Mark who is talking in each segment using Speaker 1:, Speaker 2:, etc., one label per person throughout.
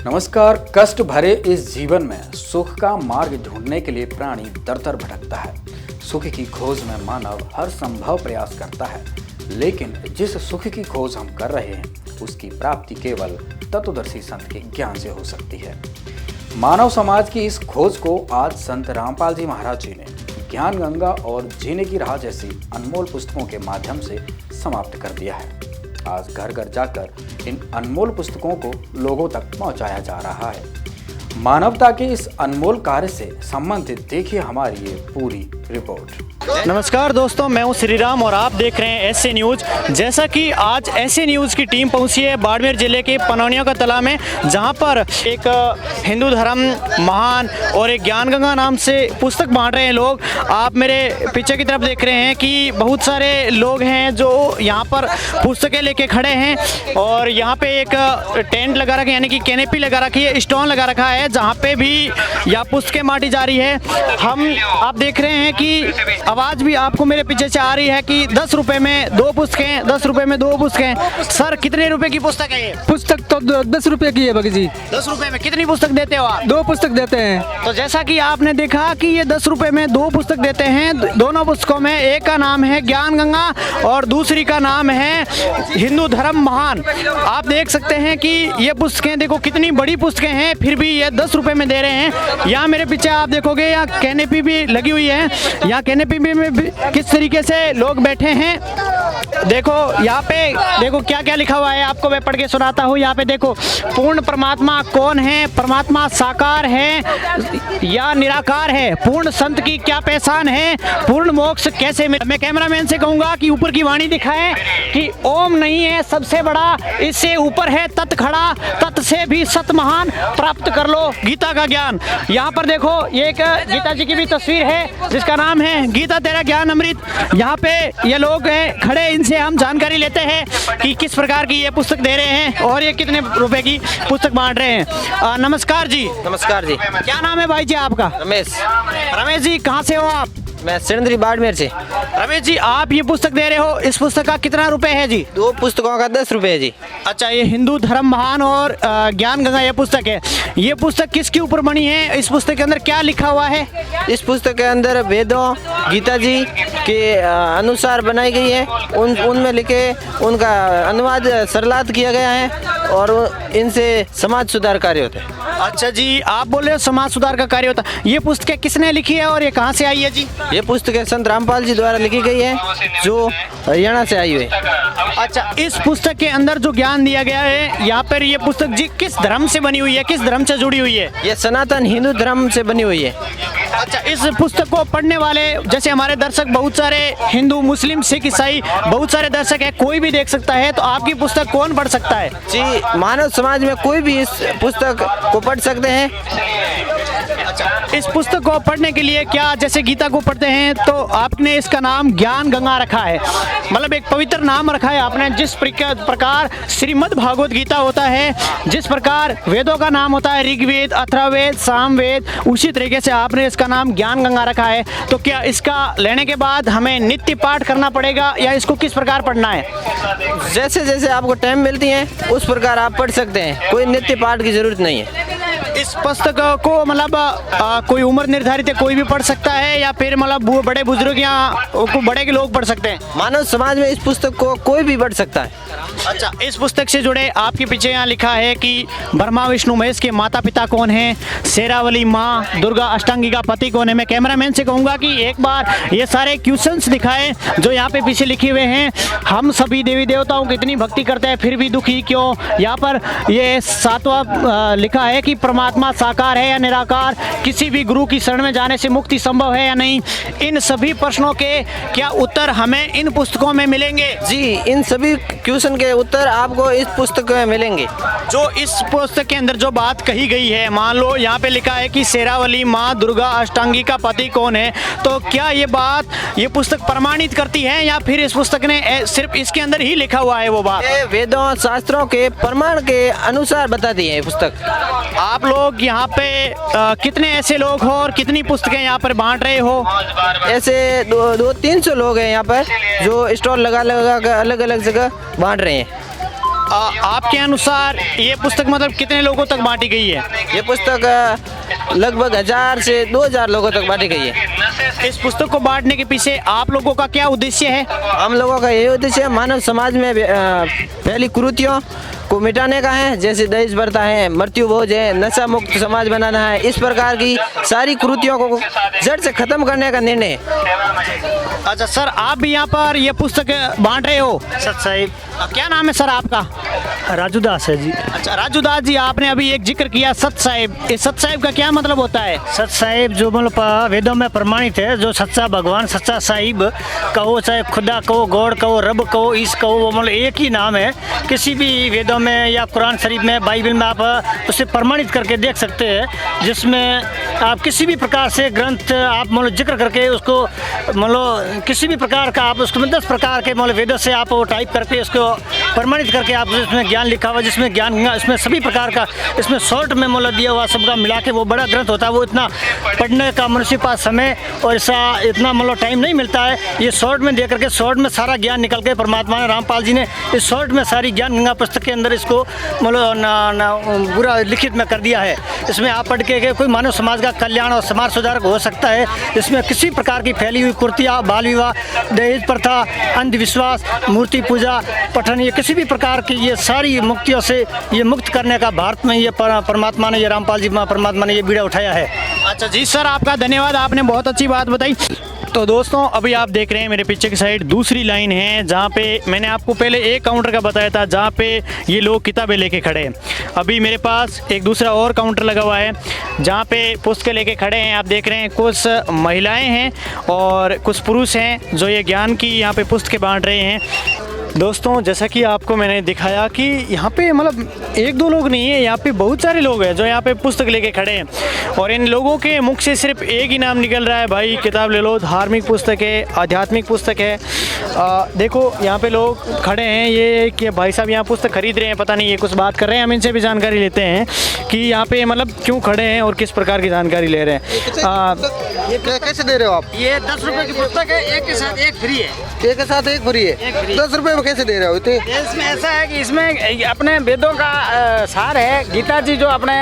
Speaker 1: नमस्कार। कष्ट भरे इस जीवन में सुख का मार्ग ढूंढने के लिए प्राणी दर दर भटकता है। सुख की खोज में मानव हर संभव प्रयास करता है, लेकिन जिस सुख की खोज हम कर रहे हैं उसकी प्राप्ति केवल तत्वदर्शी संत के ज्ञान से हो सकती है। मानव समाज की इस खोज को आज संत रामपाल जी महाराज जी ने ज्ञान गंगा और जीने की राह जैसी अनमोल पुस्तकों के माध्यम से समाप्त कर दिया है। आज घर घर जाकर इन अनमोल पुस्तकों को लोगों तक पहुंचाया जा रहा है। मानवता के इस अनमोल कार्य से संबंधित देखिए हमारी ये पूरी रिपोर्ट।
Speaker 2: नमस्कार दोस्तों, मैं हूं श्रीराम और आप देख रहे हैं एसए न्यूज़। जैसा कि आज एसए न्यूज़ की टीम पहुंची है बाड़मेर जिले के पनौनिया का तला में, जहां पर एक हिंदू धर्म महान और एक ज्ञान गंगा नाम से पुस्तक बांट रहे हैं लोग। आप मेरे पीछे की तरफ देख रहे हैं कि बहुत सारे लोग हैं जो यहां पर पुस्तकें लेके खड़े हैं और यहां पे एक टेंट लगा रखा है, यानी कि कैनेपी लगा रखी है, स्टॉल लगा रखा है, जहाँ पे भी यह पुस्तकें बांटी जा रही है। आप देख रहे हैं कि आवाज भी आपको मेरे पीछे से आ रही है कि 10 रुपए में 2 पुस्तकें, 10 रुपए में 2 पुस्तकें। सर, कितने रुपए की पुस्तक है ये?
Speaker 3: पुस्तक तो 10 रुपए की है भगत जी।
Speaker 2: 10 रुपए में कितनी पुस्तक देते हो आप?
Speaker 3: 2 पुस्तक देते हैं।
Speaker 2: तो जैसा कि आपने देखा कि ये 10 रुपए में 2 पुस्तक देते हैं। दोनों पुस्तकों में एक का नाम है ज्ञान गंगा और दूसरी का नाम है हिंदू धर्म महान। आप देख सकते हैं कि ये पुस्तकें देखो कितनी बड़ी पुस्तकें हैं, फिर भी ये 10 रुपए में दे रहे हैं। यहाँ मेरे पीछे आप देखोगे यहाँ कैनेपी भी लगी हुई है। यहाँ कैनेपी में भी किस तरीके से लोग बैठे हैं, देखो यहाँ पे देखो क्या क्या लिखा हुआ है, आपको मैं पढ़ के सुनाता हूँ। यहाँ पे देखो, पूर्ण परमात्मा कौन है? परमात्मा साकार है या निराकार है? पूर्ण संत की क्या पहचान है? पूर्ण मोक्ष कैसे मिले? मैं कैमरामैन से कहूंगा कि ऊपर की वाणी दिखाएं कि ओम नहीं है सबसे बड़ा, इससे ऊपर है तत् खड़ा, तत् से भी सत महान, प्राप्त कर लो गीता का ज्ञान। यहाँ पर देखो ये एक गीता जी की भी तस्वीर है जिसका नाम है गीता तेरा ज्ञान अमृत। यहाँ पे ये लोग हैं खड़े, इनसे हम जानकारी लेते हैं कि किस प्रकार की ये पुस्तक दे रहे हैं और ये कितने रुपए की पुस्तक बांट रहे हैं। नमस्कार जी।
Speaker 4: नमस्कार जी।
Speaker 2: क्या नाम है भाई जी आपका?
Speaker 4: रमेश।
Speaker 2: रमेश जी, कहाँ से हो आप?
Speaker 4: मैं सिरंदरी बाड़मेर से।
Speaker 2: रमेश जी, आप ये पुस्तक दे रहे हो, इस पुस्तक का कितना रुपए है जी?
Speaker 4: 2 पुस्तकों का 10 रुपए है जी।
Speaker 2: अच्छा, ये हिंदू धर्म महान और ज्ञान गंगा ये पुस्तक है। ये पुस्तक किसके ऊपर बनी है? इस पुस्तक के अंदर क्या लिखा हुआ है?
Speaker 4: इस पुस्तक के अंदर वेदों, गीता जी के अनुसार बनाई गई है। उनमें लिखे उनका अनुवाद सरलात किया गया है और इनसे समाज सुधार कार्य होते हैं।
Speaker 2: अच्छा जी, आप बोल रहे हो समाज सुधार का कार्य होता है। ये पुस्तकें किसने लिखी है और ये कहाँ से आई है जी?
Speaker 4: ये पुस्तकें संत रामपाल जी द्वारा लिखी गई है जो हरियाणा से आई हुई है।
Speaker 2: अच्छा, इस पुस्तक के अंदर जो ज्ञान दिया गया है, यहाँ पर ये पुस्तक जी किस धर्म से बनी हुई है, किस धर्म से जुड़ी हुई है?
Speaker 4: ये सनातन हिंदू धर्म से बनी हुई है।
Speaker 2: अच्छा, इस पुस्तक को पढ़ने वाले जैसे हमारे दर्शक बहुत सारे हिंदू, मुस्लिम, सिख, ईसाई बहुत सारे दर्शक है, कोई भी देख सकता है, तो आपकी पुस्तक कौन पढ़ सकता है?
Speaker 4: जी, मानव समाज में कोई भी इस पुस्तक को पढ़ सकते हैं।
Speaker 2: इस पुस्तक को पढ़ने के लिए क्या, जैसे गीता को पढ़ते हैं तो आपने इसका नाम ज्ञान गंगा रखा है, मतलब एक पवित्र नाम रखा है आपने। जिस प्रकार श्रीमद् भागवत गीता होता है, जिस प्रकार वेदों का नाम होता है ऋग्वेद, अथर्ववेद, सामवेद, उसी तरीके से आपने इसका नाम ज्ञान गंगा रखा है। तो क्या इसका लेने के बाद हमें नित्य पाठ करना पड़ेगा या इसको किस प्रकार पढ़ना है?
Speaker 4: जैसे जैसे आपको टाइम मिलती है उस प्रकार आप पढ़ सकते हैं, कोई नित्य पाठ की जरूरत नहीं है।
Speaker 2: इस पुस्तक को मतलब कोई उम्र निर्धारित है, कोई भी पढ़ सकता है या फिर मतलब बड़े बुजुर्ग या बड़े के लोग पढ़ सकते हैं?
Speaker 4: मानव समाज में इस पुस्तक को कोई भी पढ़ सकता है।
Speaker 2: अच्छा, इस पुस्तक से जुड़े आपके पीछे यहाँ लिखा है कि ब्रह्मा विष्णु महेश के माता पिता कौन है, शेरावली माँ, दुर्गा अष्टांगी का पति कौन है। मैं कैमरामैन से कहूँगा कि एक बार ये सारे क्वेश्चंस दिखाएं जो यहाँ पे पीछे लिखे हुए हैं। हम सभी देवी देवताओं की इतनी भक्ति करते हैं फिर भी दुखी क्यों? यहाँ पर ये 7वां लिखा है कि परमात्मा साकार है या निराकार, किसी भी गुरु की शरण में जाने से मुक्ति संभव है या नहीं। इन सभी प्रश्नों के क्या उत्तर हमें इन पुस्तकों में मिलेंगे?
Speaker 4: जी, इन सभी क्वेश्चन के उत्तर आपको इस पुस्तक में मिलेंगे।
Speaker 2: जो इस पुस्तक के अंदर जो बात कही गई है, मान लो यहाँ पे लिखा है कि शेरावली माँ, दुर्गा अष्टांगी का पति कौन है, तो क्या ये बात ये पुस्तक प्रमाणित करती है या फिर इस पुस्तक ने सिर्फ इसके अंदर ही लिखा हुआ है वो बात?
Speaker 4: ये वेदों शास्त्रों के प्रमाण के अनुसार बताती है ये पुस्तक।
Speaker 2: आप लोग यहाँ पे कितने ऐसे लोग हो और कितनी पुस्तकें यहाँ पर बांट रहे हो?
Speaker 4: ऐसे 200-300 लोग हैं यहाँ पर जो स्टॉल लगा कर अलग अलग जगह बांट रहे हैं।
Speaker 2: आपके अनुसार ये पुस्तक मतलब कितने लोगों तक बांटी गई है?
Speaker 4: ये पुस्तक लगभग 1000 से 2000 लोगों तक बांटी गई है।
Speaker 2: इस पुस्तक को बांटने के पीछे आप लोगों का क्या उद्देश्य है?
Speaker 4: हम लोगों का ये उद्देश्य है मानव समाज में फैली कुरीतियों को मिटाने का है, जैसे दहेज प्रथा है, मृत्यु भोज है, नशा मुक्त समाज बनाना है। इस प्रकार की सारी कुरीतियों को जड़ से खत्म करने का निर्णय है।
Speaker 2: अच्छा सर, आप भी यहाँ पर ये पुस्तक बांट रहे हो?
Speaker 5: सत साहिब
Speaker 2: क्या नाम है सर आपका?
Speaker 5: राजू दास है जी।
Speaker 2: अच्छा राजू दास जी, आपने अभी एक जिक्र किया सत साहिब। इस सत साहिब का क्या मतलब होता है?
Speaker 5: सत साहिब जो मतलब वेदों में प्रमाणित है, जो सच्चा भगवान, सच्चा साहिब कहो, चाहे खुदा कहो, गॉड कहो, रब कहो, ईश कहो, वो मतलब एक ही नाम है। किसी भी वेदों में या कुरान शरीफ में, बाइबल में आप उसे प्रमाणित करके देख सकते हैं, जिसमें आप किसी भी प्रकार से ग्रंथ आप मतलब जिक्र करके उसको मतलब किसी भी प्रकार का आप उसको 10 प्रकार के मतलब वेदों से आप वो टाइप करके उसको प्रमाणित करके आप इसमें ज्ञान लिखा हुआ, जिसमें ज्ञान इसमें सभी प्रकार का इसमें शॉर्ट में मतलब दिया हुआ सबका मिला के वो बड़ा ग्रंथ होता है। वो इतना पढ़ने का मनुष्य के पास समय और ऐसा इतना मतलब टाइम नहीं मिलता है। ये शॉर्ट में दे करके शॉर्ट में सारा ज्ञान निकल के परमात्मा ने, रामपाल जी ने इस शॉर्ट में सारी ज्ञान गंगा पुस्तक के अंदर इसको मतलब पूरा लिखित में कर दिया है। इसमें आप पढ़ के कोई मानव समाज का कल्याण और समाज सुधारक हो सकता है। इसमें किसी प्रकार की फैली हुई कुरीतियाँ, बाल विवाह, दहेज प्रथा, अंधविश्वास, मूर्ति पूजा, पठन, ये किसी भी प्रकार की ये सारी मुक्तियों से ये मुक्त करने का भारत में ये परमात्मा ने, ये रामपाल जी परमात्मा ने ये बीड़ा उठाया है।
Speaker 2: अच्छा जी सर, आपका धन्यवाद, आपने बहुत अच्छी बात बताई। तो दोस्तों अभी आप देख रहे हैं मेरे पीछे की साइड दूसरी लाइन है, जहाँ पे मैंने आपको पहले एक काउंटर का बताया था जहाँ पे ये लोग किताबें लेके खड़े हैं। अभी मेरे पास एक दूसरा और काउंटर लगा हुआ है जहाँ पे पुस्तकें लेके खड़े हैं। आप देख रहे हैं कुछ महिलाएं हैं और कुछ पुरुष हैं जो ये ज्ञान की यहाँ पे पुस्तकें बांट रहे हैं। दोस्तों जैसा कि आपको मैंने दिखाया कि यहाँ पे मतलब एक दो लोग नहीं है, यहाँ पे बहुत सारे लोग हैं जो यहाँ पे पुस्तक लेके खड़े हैं और इन लोगों के मुख से सिर्फ एक ही नाम निकल रहा है, भाई किताब ले लो। धार्मिक पुस्तक है, आध्यात्मिक पुस्तक है। देखो यहाँ पे लोग खड़े हैं, ये कि भाई साहब यहाँ पुस्तक खरीद रहे हैं, पता नहीं ये कुछ बात कर रहे हैं। हम इनसे भी जानकारी लेते हैं कि यहाँ पे मतलब क्यों खड़े हैं और किस प्रकार की जानकारी ले रहे हैं।
Speaker 3: ये कैसे दे रहे हो आप?
Speaker 2: ये 10 रुपये की पुस्तक है, एक के साथ एक फ्री है।
Speaker 3: एक के साथ एक फ्री है? 10 रुपए में कैसे दे रहे हो इतने?
Speaker 6: इसमें ऐसा है कि इसमें अपने वेदों का सार है। गीता जी जो अपने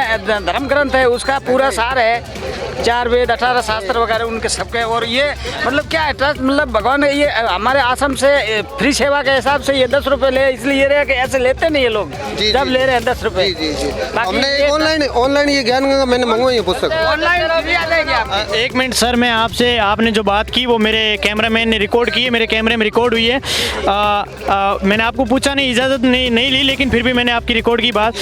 Speaker 6: धर्म ग्रंथ है उसका पूरा सार है। 4 वेद, 18 शास्त्र वगैरह उनके सबके। और ये मतलब क्या है, ट्रस्ट मतलब भगवान ने ये हमारे आश्रम से फ्री सेवा के हिसाब से ये 10 रुपये ले, इसलिए ये रहे कि ऐसे लेते नहीं ये लोग, जब ले रहे हैं 10 रुपये।
Speaker 3: हमने ऑनलाइन ये ज्ञान गंगा मैंने मंगवाई है पुस्तक,
Speaker 6: ऑनलाइन फ्री आ जाएगी आपको।
Speaker 2: एक मिनट सर, मैं आपसे, आपने जो बात की वो मेरे कैमरामैन ने रिकॉर्ड की है, मेरे कैमरे में रिकॉर्ड हुई है। मैंने आपको पूछा नहीं, इजाज़त नहीं ली, लेकिन फिर भी मैंने आपकी रिकॉर्ड की बात।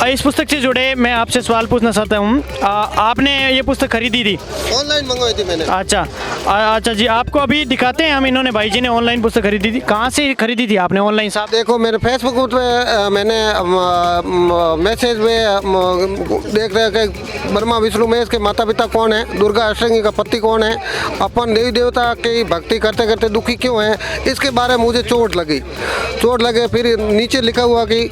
Speaker 2: इस पुस्तक से जुड़े मैं आपसे सवाल पूछना चाहता हूँ। आपने ये पुस्तक खरीदी थी?
Speaker 3: ऑनलाइन मंगवाई थी मैंने।
Speaker 2: अच्छा जी, आपको अभी दिखाते हैं हम। इन्होंने भाई जी ने ऑनलाइन पुस्तक खरीदी थी। कहाँ से खरीदी थी आपने ऑनलाइन साहब?
Speaker 3: देखो मेरे फेसबुक पे मैंने मैसेज में देख रहे हैं कि ब्रह्मा विष्णु महेश के माता पिता कौन है, दुर्गा अष्टमी का पति कौन है, अपन देवी देवता की भक्ति करते करते दुखी क्यों है, इसके बारे में मुझे चोट लगे। फिर नीचे लिखा हुआ कि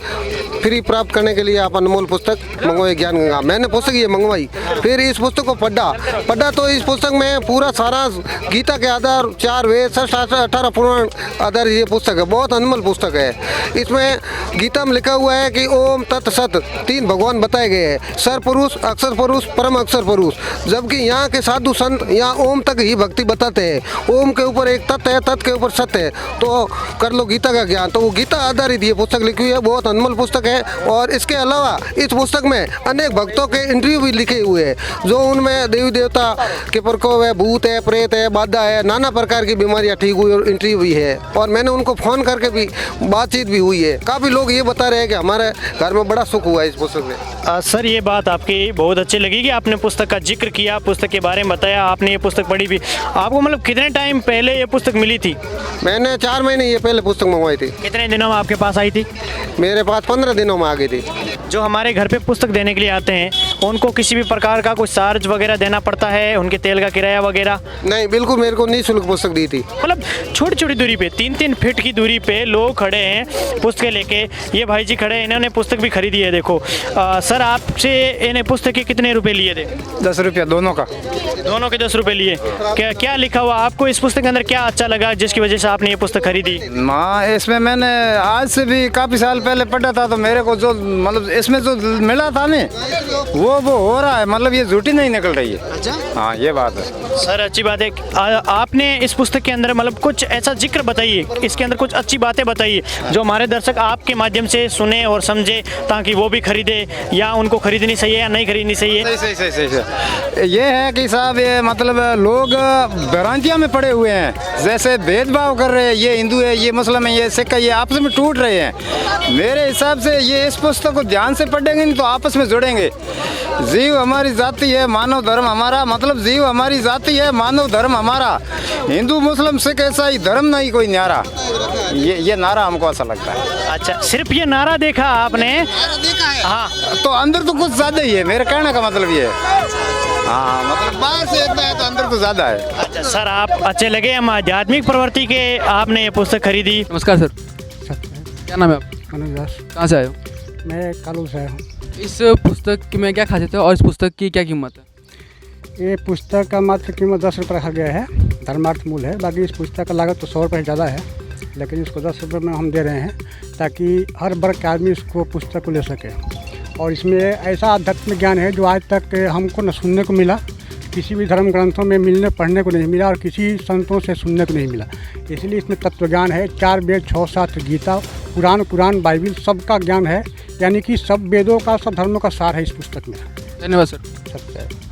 Speaker 3: फ्री प्राप्त करने के लिए आप अनमोल पुस्तक मंगवाई ज्ञान गंगा। मैंने पुस्तक ये मंगवाई, फिर इस पुस्तक को पढ़ा तो इस पुस्तक में पूरा सारा गीता के आधार 4 वेद, 18 पुराण आधार ये पुस्तक है। बहुत अनमोल पुस्तक है। इसमें गीता में लिखा हुआ है कि ओम तत् सत 3 भगवान बताए गए हैं, सर पुरुष, अक्षर पुरुष, परम अक्षर पुरुष। जबकि यहाँ के साधु संत यहाँ ओम तक ही भक्ति बताते हैं। ओम के ऊपर एक तत्व है, तत्व के ऊपर सत्य है, तो कर लो गीता का ज्ञान। तो वो गीता आधारित ये पुस्तक लिखी हुई है, बहुत अनमोल पुस्तक है। और इसके अलावा इस पुस्तक में अनेक भक्तों के इंटरव्यू भी लिखे हुए हैं, जो उनमें देवी देवता के प्रकोप है, भूत है, प्रेत है, बाधा है, नाना प्रकार की बीमारियां ठीक हुई और इंटरव्यू भी है। और मैंने उनको फ़ोन करके भी बातचीत भी हुई है। काफ़ी लोग ये बता रहे हैं कि हमारे घर में बड़ा सुख हुआ है इस पुस्तक में।
Speaker 2: सर ये बात आपकी बहुत अच्छी लगी कि आपने पुस्तक का जिक्र किया, पुस्तक के बारे में बताया, आपने ये पुस्तक पढ़ी भी। आपको मतलब कितने टाइम पहले ये पुस्तक मिली थी?
Speaker 3: मैंने 4 महीने ये पहले पुस्तक मंगवाई थी।
Speaker 2: कितने दिनों में आपके पास आई थी?
Speaker 3: मेरे पास 15 दिनों में आ गई थी।
Speaker 2: जो हमारे घर पे पुस्तक देने के लिए आते हैं उनको किसी भी प्रकार का कोई चार्ज वगैरह देना पड़ता है, उनके तेल का किराया वगैरह?
Speaker 3: नहीं, बिल्कुल मेरे को निःशुल्क पुस्तक दी थी।
Speaker 2: मतलब छोटी छोटी दूरी पे 3-3 फीट की दूरी पे लोग खड़े हैं पुस्तकें लेके। ये भाई जी खड़े हैं, इन्होंने पुस्तक भी खरीदी है। देखो सर, आपसे इन्हें पुस्तकें कितने रुपए लिए थे?
Speaker 7: 10 रुपया दोनों का।
Speaker 2: दोनों के 10 रुपए लिए। क्या क्या लिखा हुआ आपको इस पुस्तक के अंदर, क्या अच्छा लगा जिसकी वजह से आपने ये पुस्तक खरीदी?
Speaker 7: माँ, इसमें मैंने आज से भी काफ़ी साल पहले पढ़ा था, तो मेरे को जो मतलब इसमें जो मिला था ना वो हो रहा है, मतलब ये झूठी नहीं निकल रही है।
Speaker 2: अच्छा,
Speaker 7: हाँ, ये बात है
Speaker 2: सर, अच्छी बात है। आपने इस पुस्तक के अंदर मतलब कुछ ऐसा जिक्र बताइए, इसके अंदर कुछ अच्छी बातें बताइए जो हमारे दर्शक आपके माध्यम से सुने और समझे, ताकि वो भी खरीदे, या उनको खरीदनी चाहिए या नहीं खरीदनी चाहिए।
Speaker 7: सही। ये है कि साहब, ये मतलब लोग भ्रांतियाँ में पड़े हुए हैं, जैसे भेदभाव कर रहे हैं, ये हिंदू है, ये मुस्लिम है, ये सिख है, ये आपस में टूट रहे हैं। मेरे हिसाब से ये इस पुस्तक को ध्यान से पढ़ेंगे नहीं तो आपस में जुड़ेंगे। जीव हमारी जाति है, मानव धर्म हमारा, मतलब जीव हमारी जाति है, मानव धर्म हमारा। हिंदू मुस्लिम सिख ऐसा ही धर्म नहीं कोई न्यारा। ये नारा हमको अच्छा लगता है।
Speaker 2: अच्छा, सिर्फ ये नारा देखा आपने?
Speaker 7: हाँ, तो अंदर तो कुछ ज़्यादा ही है, मेरे कहने का मतलब ये है। हाँ, मतलब बाहर से इतना है तो अंदर तो ज़्यादा है।
Speaker 2: अच्छा सर, आप अच्छे लगे हम आध्यात्मिक प्रवृत्ति के, आपने ये पुस्तक खरीदी।
Speaker 8: नमस्कार सर, क्या नाम है आपका?
Speaker 9: मनोज दास।
Speaker 8: कहाँ से आए हो?
Speaker 9: मैं कालू से आया हूँ।
Speaker 8: इस पुस्तक में क्या खासियत है और इस पुस्तक की क्या कीमत है?
Speaker 9: ये पुस्तक का मात्र कीमत 10 रुपये रखा गया है, धर्मार्थ मूल है। बाकी इस पुस्तक का लागत तो 100 रुपये ज़्यादा है, लेकिन इसको 10 रुपये में हम दे रहे हैं ताकि हर वर्ग के आदमी इसको पुस्तक को ले सके। और इसमें ऐसा आध्यात्मिक ज्ञान है जो आज तक हमको न सुनने को मिला, किसी भी धर्म ग्रंथों में मिलने पढ़ने को नहीं मिला और किसी संतों से सुनने को नहीं मिला। इसलिए इसमें तत्व ज्ञान है, 4 वेद, 6 शास्त्र, गीता, कुरान, बाइबिल, सबका ज्ञान है। यानी कि सब वेदों का, सब धर्मों का सार है इस पुस्तक में।
Speaker 8: धन्यवाद सर।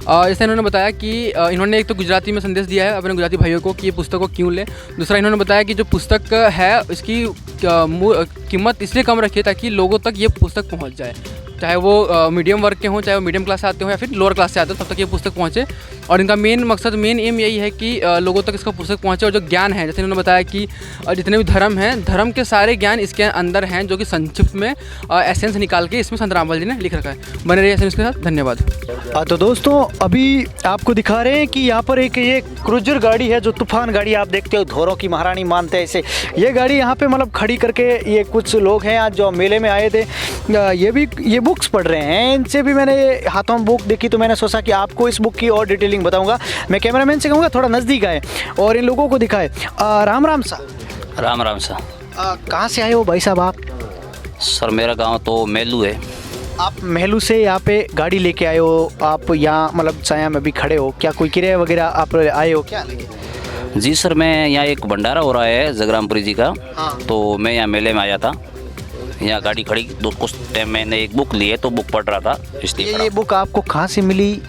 Speaker 8: जैसे इन्होंने बताया कि इन्होंने एक तो गुजराती में संदेश दिया है अपने गुजराती भाइयों को कि ये पुस्तक को क्यों लें। दूसरा, इन्होंने बताया कि जो पुस्तक है इसकी कीमत इसलिए कम रखी है ताकि लोगों तक ये पुस्तक पहुंच जाए, चाहे वो मीडियम वर्ग के हों, चाहे वो मीडियम क्लास से आते हो या फिर लोअर क्लास से आते हो, तब तक ये पुस्तक पहुँचे। और इनका मेन मकसद, मेन एम यही है कि लोगों तक इसका पुस्तक पहुँचे। और जो ज्ञान है, जैसे इन्होंने बताया कि जितने भी धर्म हैं, धर्म के सारे ज्ञान इसके अंदर हैं, जो कि संक्षिप्त में एसेंस निकाल के इसमें संत रामपाल जी ने लिख रखा है। बने रहिए एसेंस के साथ। धन्यवाद।
Speaker 2: तो दोस्तों, अभी आपको दिखा रहे हैं कि यहाँ पर एक ये क्रूजर गाड़ी है, जो तूफान गाड़ी आप देखते हो, धोरों की महारानी मानते हैं इसे। ये गाड़ी यहाँ पे मतलब खड़ी करके ये कुछ लोग हैं आज जो मेले में आए थे, ये बुक्स पढ़ रहे हैं। इनसे भी मैंने हाथों में बुक देखी तो मैंने सोचा कि आपको इस बुक की और डिटेलिंग बताऊंगा। मैं कैमरामैन से कहूँगा थोड़ा नज़दीक आए और इन लोगों को दिखाए। राम राम सा।
Speaker 10: राम राम सा।
Speaker 2: कहाँ से आए हो भाई साहब आप?
Speaker 10: सर, मेरा गांव तो मेलू है।
Speaker 2: आप मेलू से यहाँ पे गाड़ी लेके आए हो, आप यहाँ मतलब छाया में भी खड़े हो, क्या कोई किराया वगैरह आप आए हो क्या?
Speaker 10: जी सर, मैं यहाँ एक भंडारा हो रहा है जगरामपुरी जी का।
Speaker 2: हाँ।
Speaker 10: तो मैं यहाँ मेले में आया था, यहाँ गाड़ी खड़ी, कुछ टाइम मैंने एक बुक ली है तो बुक पढ़ रहा था, इसलिए।
Speaker 2: ये बुक आपको कहाँ से मिली?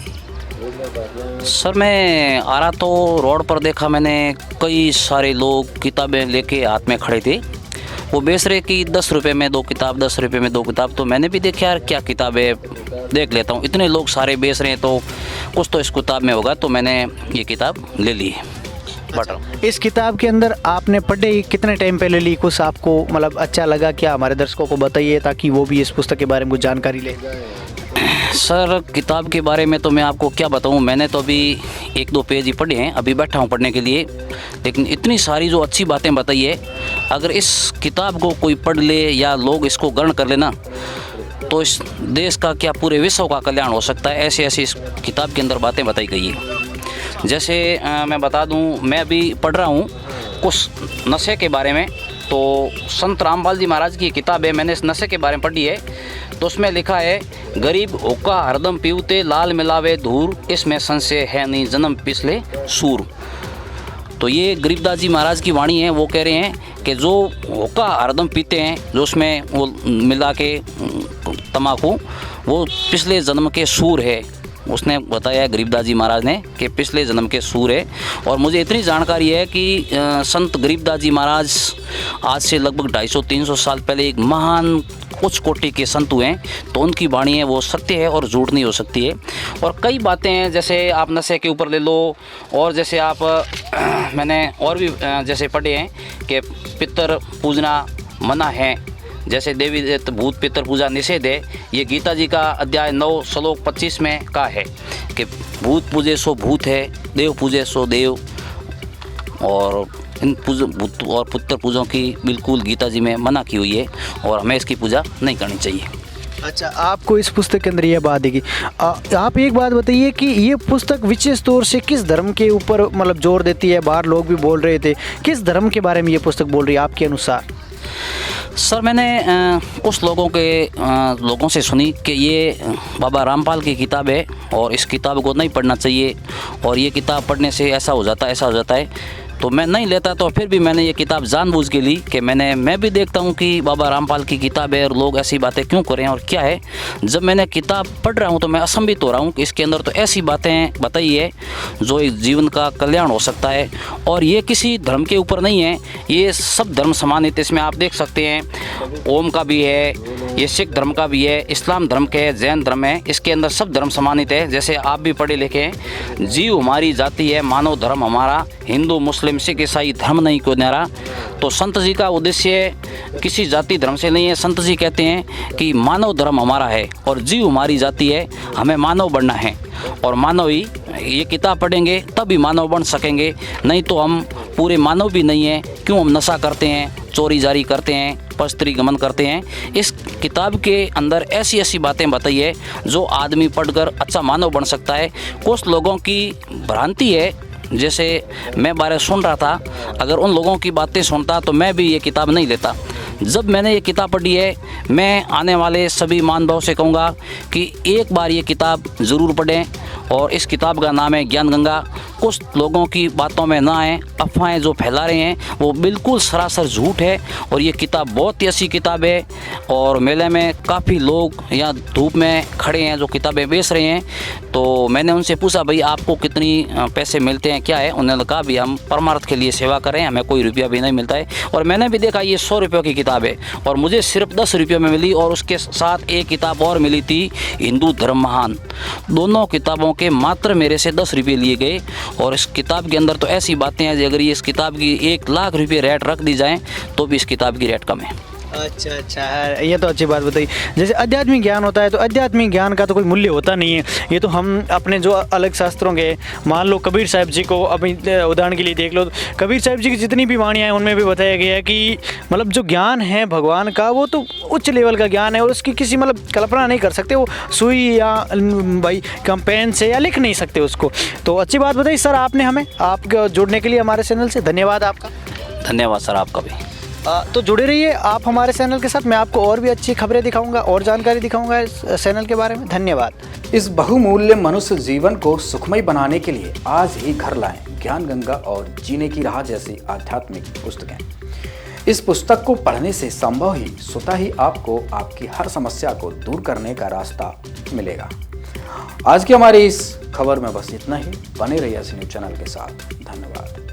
Speaker 10: सर, मैं आ रहा तो रोड पर देखा मैंने कई सारे लोग किताबें लेके हाथ में खड़े थे। वो बेच रहे कि 10 रुपये में 2 किताब, 10 रुपये में 2 किताब। तो मैंने भी देखा यार क्या किताब है, देख लेता हूँ। इतने लोग सारे बेच रहे हैं तो कुछ तो इस किताब में होगा, तो मैंने ये किताब ले ली।
Speaker 2: इस किताब के अंदर आपने पढ़े कितने टाइम पहले ली? कुछ आपको मतलब अच्छा लगा क्या? हमारे दर्शकों को बताइए ताकि वो भी इस पुस्तक के बारे में कुछ जानकारी ले।
Speaker 10: सर, किताब के बारे में तो मैं आपको क्या बताऊं, मैंने तो अभी 1-2 पेज ही पढ़े हैं, अभी बैठा हूं पढ़ने के लिए। लेकिन इतनी सारी जो अच्छी बातें बताई है, अगर इस किताब को कोई पढ़ ले या लोग इसको ग्रहण कर लेना तो इस देश का क्या पूरे विश्व का कल्याण हो सकता है। ऐसी ऐसी इस किताब के अंदर बातें बताई गई है। जैसे मैं बता दूं, मैं अभी पढ़ रहा हूं कुछ नशे के बारे में। तो संत रामपाल जी महाराज की किताब है, मैंने इस नशे के बारे में पढ़ी है। तो उसमें लिखा है, गरीब हुक्का हरदम पीवते, लाल मिलावे धूर, इसमें संशय है नहीं जन्म पिछले सूर। तो ये गरीबदास जी महाराज की वाणी है। वो कह रहे हैं कि जो हुक्का हरदम पीते हैं, जो उसमें वो मिला के तम्बाकू, वो पिछले जन्म के सूर है। उसने बताया गरीबदास जी महाराज ने कि पिछले जन्म के सूर है। और मुझे इतनी जानकारी है कि संत गरीबदास जी महाराज आज से लगभग 250-300 साल पहले एक महान उच्च कोटि के संत हुए हैं। तो उनकी वाणी है वो सत्य है और झूठ नहीं हो सकती है। और कई बातें हैं, जैसे आप नशे के ऊपर ले लो, और जैसे आप मैंने और भी जैसे पढ़े हैं कि पितर पूजना मना है, जैसे देवी देवता भूत पितर पूजा निषेध है, ये गीता जी का अध्याय 9 श्लोक 25 में का है कि भूत पूजे सो भूत है, देव पूजे सो देव, और इन भूत और पुत्र पूजों की बिल्कुल गीता जी में मना की हुई है और हमें इसकी पूजा नहीं करनी चाहिए।
Speaker 2: अच्छा, आपको इस पुस्तक के अंदर यह बात है कि आप एक बात बताइए कि ये पुस्तक विशेष तौर से किस धर्म के ऊपर मतलब जोर देती है? बाहर लोग भी बोल रहे थे, किस धर्म के बारे में ये पुस्तक बोल रही है आपके अनुसार?
Speaker 10: सर, मैंने कुछ लोगों से सुनी कि ये बाबा रामपाल की किताब है और इस किताब को नहीं पढ़ना चाहिए और ये किताब पढ़ने से ऐसा हो जाता है, तो मैं नहीं लेता। तो फिर भी मैंने ये किताब जानबूझ के ली कि मैं भी देखता हूँ कि बाबा रामपाल की किताब है और लोग ऐसी बातें क्यों कर रहे हैं और क्या है। जब मैंने किताब पढ़ रहा हूँ तो मैं असंभित हो रहा हूँ कि इसके अंदर तो ऐसी बातें बताई है जो एक जीवन का कल्याण हो सकता है, और ये किसी धर्म के ऊपर नहीं है, ये सब धर्म सम्मानित। इसमें आप देख सकते हैं ओम का भी है, ये सिख धर्म का भी है, इस्लाम धर्म का है, जैन धर्म है, इसके अंदर सब धर्म सम्मानित है। जैसे आप भी पढ़े लिखे हैं, जीव हमारी जाति है, मानव धर्म हमारा, हिंदू मुस्लिम सिख ईसाई धर्म नहीं को न्यारा। तो संत जी का उद्देश्य किसी जाति धर्म से नहीं है। संत जी कहते हैं कि मानव धर्म हमारा है और जीव हमारी जाति है, हमें मानव बनना है और मानव ही ये किताब पढ़ेंगे तभी मानव बन सकेंगे, नहीं तो हम पूरे मानव भी नहीं हैं। क्यों हम नशा करते हैं, चोरी जारी करते हैं, परस्त्री गमन करते हैं। इस किताब के अंदर ऐसी ऐसी बातें बताई है जो आदमी पढ़कर अच्छा मानव बन सकता है। कुछ लोगों की भ्रांति है, जैसे मैं बारे सुन रहा था, अगर उन लोगों की बातें सुनता तो मैं भी ये किताब नहीं लेता। जब मैंने ये किताब पढ़ी है, मैं आने वाले सभी मान भाव से कहूँगा कि एक बार ये किताब ज़रूर पढ़ें, और इस किताब का नाम है ज्ञान गंगा। कुछ लोगों की बातों में ना आए, अफवाहें जो फैला रहे हैं वो बिल्कुल सरासर झूठ है, और ये किताब बहुत ही अच्छी किताब है। और मेले में काफ़ी लोग यहाँ धूप में खड़े हैं जो किताबें बेच रहे हैं, तो मैंने उनसे पूछा भाई आपको कितनी पैसे मिलते हैं, क्या है? उन्होंने कहा भी हम परमार्थ के लिए सेवा करें, हमें कोई रुपया भी नहीं मिलता है। और मैंने भी देखा ये 100 रुपये की किताब है और मुझे सिर्फ 10 रुपये में मिली, और उसके साथ एक किताब और मिली थी, हिंदू धर्म महान। दोनों किताबों के मात्र मेरे से 10 रुपये लिए गए, और इस किताब के अंदर तो ऐसी बातें हैं, अगर ये इस किताब की 1 लाख रुपये रेट रख दी जाए तो भी इस किताब की रेट कम है।
Speaker 2: अच्छा, ये तो अच्छी बात बताई। जैसे आध्यात्मिक ज्ञान होता है, तो आध्यात्मिक ज्ञान का तो कोई मूल्य होता नहीं है। ये तो हम अपने जो अलग शास्त्रों के, मान लो कबीर साहब जी को अभी उदाहरण के लिए देख लो, कबीर साहब जी की जितनी भी वाणियाँ हैं उनमें भी बताया गया है कि मतलब जो ज्ञान है भगवान का वो तो उच्च लेवल का ज्ञान है, और उसकी किसी मतलब कल्पना नहीं कर सकते, वो सुई या भाई कम पेन से या लिख नहीं सकते उसको। तो अच्छी बात बताई सर आपने हमें, आप जुड़ने के लिए हमारे चैनल से धन्यवाद आपका।
Speaker 10: धन्यवाद सर आपका भी।
Speaker 2: तो जुड़े रहिए आप हमारे चैनल के साथ, मैं आपको और भी अच्छी खबरें दिखाऊंगा और जानकारी दिखाऊंगा इस चैनल के बारे में। धन्यवाद।
Speaker 1: इस बहुमूल्य मनुष्य जीवन को सुखमय बनाने के लिए आज ही घर लाएं ज्ञान गंगा और जीने की राह जैसी आध्यात्मिक पुस्तकें। इस पुस्तक को पढ़ने से संभव ही स्वतः ही आपको आपकी हर समस्या को दूर करने का रास्ता मिलेगा। आज की हमारी इस खबर में बस इतना ही। बने रहिए न्यूज़ चैनल के साथ। धन्यवाद।